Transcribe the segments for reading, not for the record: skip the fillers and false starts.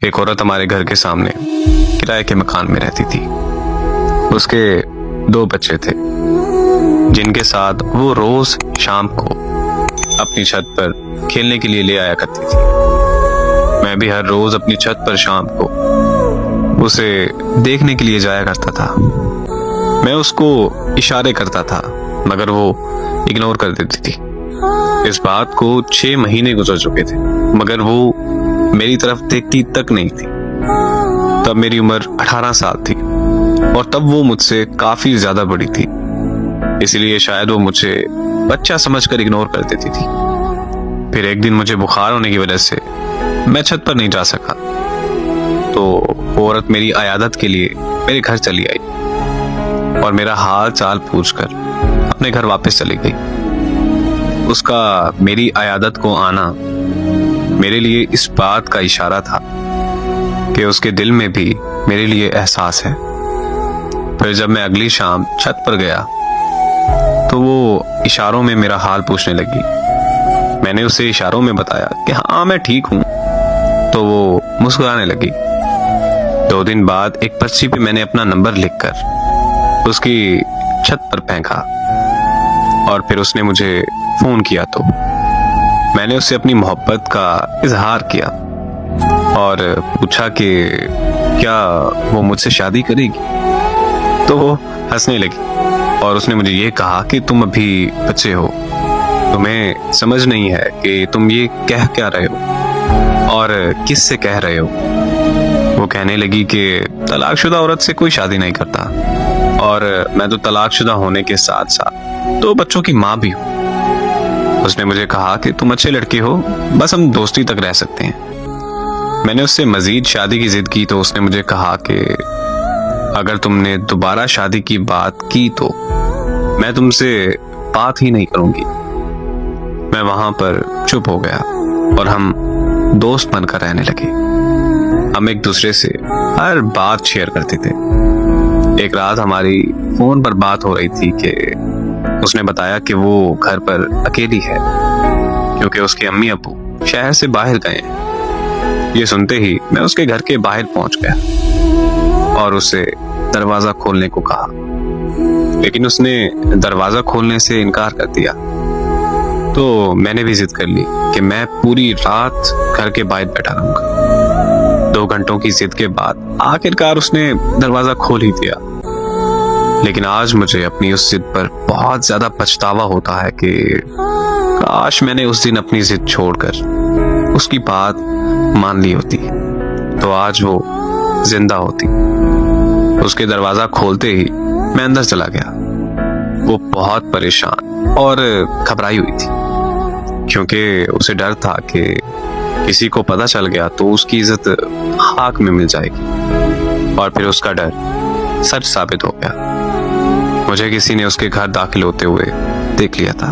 एक औरत हमारे घर के सामने किराए के मकान में रहती थी। उसके 2 बच्चे थे जिनके साथ वो रोज शाम को अपनी छत पर खेलने के लिए ले आया करती थी। मैं भी हर रोज अपनी छत पर शाम को उसे देखने के लिए जाया करता था। मैं उसको इशारे करता था मगर वो इग्नोर कर देती थी। इस बात को 6 महीने गुजर चुके थे मगर वो मेरी तरफ देखती तक नहीं थी। तब मेरी उम्र 18 साल थी और तब वो मुझसे काफी ज्यादा बड़ी थी, इसलिए शायद वो मुझे बच्चा समझकर इग्नोर कर देती थी। फिर एक दिन मुझे बुखार होने की वजह से मैं छत पर नहीं जा सका, तो वो औरत मेरी अयादत के लिए मेरे घर चली आई और मेरा हाल चाल पूछकर अपने घर वापस चली गई। उसका मेरी अयादत को आना मेरे लिए इस बात का इशारा था कि उसके दिल में भी मेरे लिए एहसास है। फिर जब मैं अगली शाम छत पर गया तो वो इशारों में मेरा हाल पूछने लगी। मैंने उसे इशारों में बताया कि हाँ मैं ठीक हूं, तो वो मुस्कुराने लगी। 2 दिन बाद एक पर्ची पे मैंने अपना नंबर लिखकर उसकी छत पर फेंका और फिर उसने मुझे फोन किया तो मैंने उससे अपनी मोहब्बत का इजहार किया और पूछा कि क्या वो मुझसे शादी करेगी। तो वो हंसने लगी और उसने मुझे ये कहा कि तुम अभी बच्चे हो, तुम्हें समझ नहीं है कि तुम ये कह क्या रहे हो और किस से कह रहे हो। वो कहने लगी कि तलाकशुदा औरत से कोई शादी नहीं करता और मैं तो तलाकशुदा होने के साथ साथ 2 बच्चों की माँ भी हूँ। उसने मुझे कहा कि तुम अच्छे लड़के हो, बस हम दोस्ती तक रह सकते हैं। मैंने उससे मजीद शादी की जिद की तो उसने मुझे कहा कि अगर तुमने दोबारा शादी की बात की तो मैं तुमसे बात ही नहीं करूंगी। मैं वहां पर चुप हो गया और हम दोस्त बनकर रहने लगे। हम एक दूसरे से हर बात शेयर करते थे। एक रात हमारी फोन पर बात हो रही थी कि उसने बताया कि वो घर पर अकेली है क्योंकि उसके अम्मी अब्बू शहर से बाहर गए हैं। ये सुनते ही मैं उसके घर के बाहर पहुंच गया और उसे दरवाजा खोलने को कहा, लेकिन उसने दरवाजा खोलने से इनकार कर दिया। तो मैंने भी जिद कर ली कि मैं पूरी रात घर के बाहर बैठा रहूंगा। 2 घंटों की जिद के बाद आखिरकार उसने दरवाजा खोल ही दिया। लेकिन आज मुझे अपनी उस जिद पर बहुत ज्यादा पछतावा होता है कि काश मैंने उस दिन अपनी जिद छोड़कर उसकी बात मान ली होती तो आज वो जिंदा होती। उसके दरवाजा खोलते ही मैं अंदर चला गया। वो बहुत परेशान और घबराई हुई थी क्योंकि उसे डर था कि किसी को पता चल गया तो उसकी इज्जत खाक में मिल जाएगी और फिर उसका डर सच साबित हो गया। मुझे किसी ने उसके घर दाखिल होते हुए देख लिया था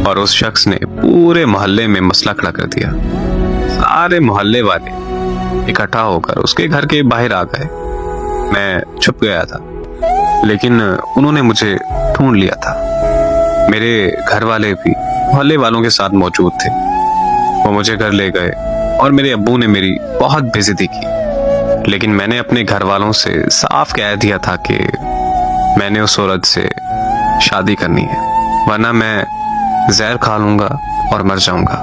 और उस शख्स ने पूरे मोहल्ले में मसला खड़ा कर दिया। सारे मोहल्ले वाले इकट्ठा होकर उसके घर के बाहर आ गए। मैं छुप गया था लेकिन उन्होंने मुझे ढूंढ लिया था। मेरे घर वाले भी मोहल्ले वालों के साथ मौजूद थे। वो मुझे घर ले गए और मेरे अब्बू ने मेरी बहुत बेइज्जती की, लेकिन मैंने अपने घर वालों से साफ कह दिया था कि मैंने उस औरत से शादी करनी है वरना मैं जहर खा लूंगा और मर जाऊंगा।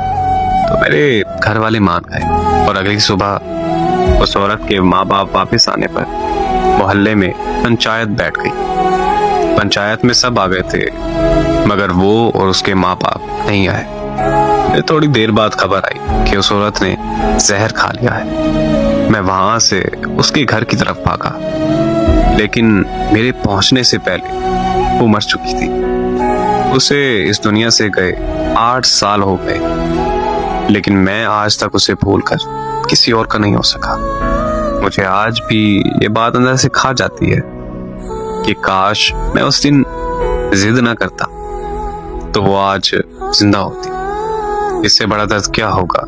तो मेरे घर वाले मान गए और अगली सुबह उस औरत के माँ बाप वापस आने पर मोहल्ले में पंचायत बैठ गई। पंचायत में सब आ गए थे मगर वो और उसके माँ बाप नहीं आए। थोड़ी देर बाद खबर आई कि उस औरत ने जहर खा लिया है। मैं वहां से उसके घर की तरफ भागा, लेकिन मेरे पहुंचने से पहले वो मर चुकी थी। उसे इस दुनिया से गए 8 साल हो गए, लेकिन मैं आज तक उसे भूलकर किसी और का नहीं हो सका। मुझे आज भी ये बात अंदर से खा जाती है कि काश मैं उस दिन जिद ना करता तो वो आज जिंदा होती। इससे बड़ा दर्द क्या होगा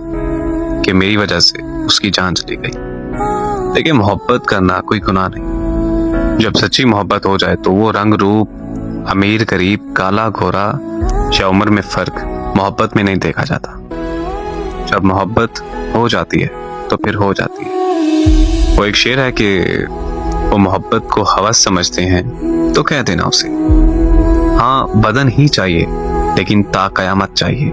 कि मेरी वजह से उसकी जान चली गई। लेकिन मोहब्बत करना कोई गुनाह नहीं। जब सच्ची मोहब्बत हो जाए तो वो रंग रूप, अमीर गरीब, काला गोरा या उम्र में फर्क मोहब्बत में नहीं देखा जाता। जब मोहब्बत हो जाती है तो फिर हो जाती है। वो एक शेर है कि वो मोहब्बत को हवस समझते हैं तो कह देना उसे, हाँ बदन ही चाहिए लेकिन ता कयामत चाहिए।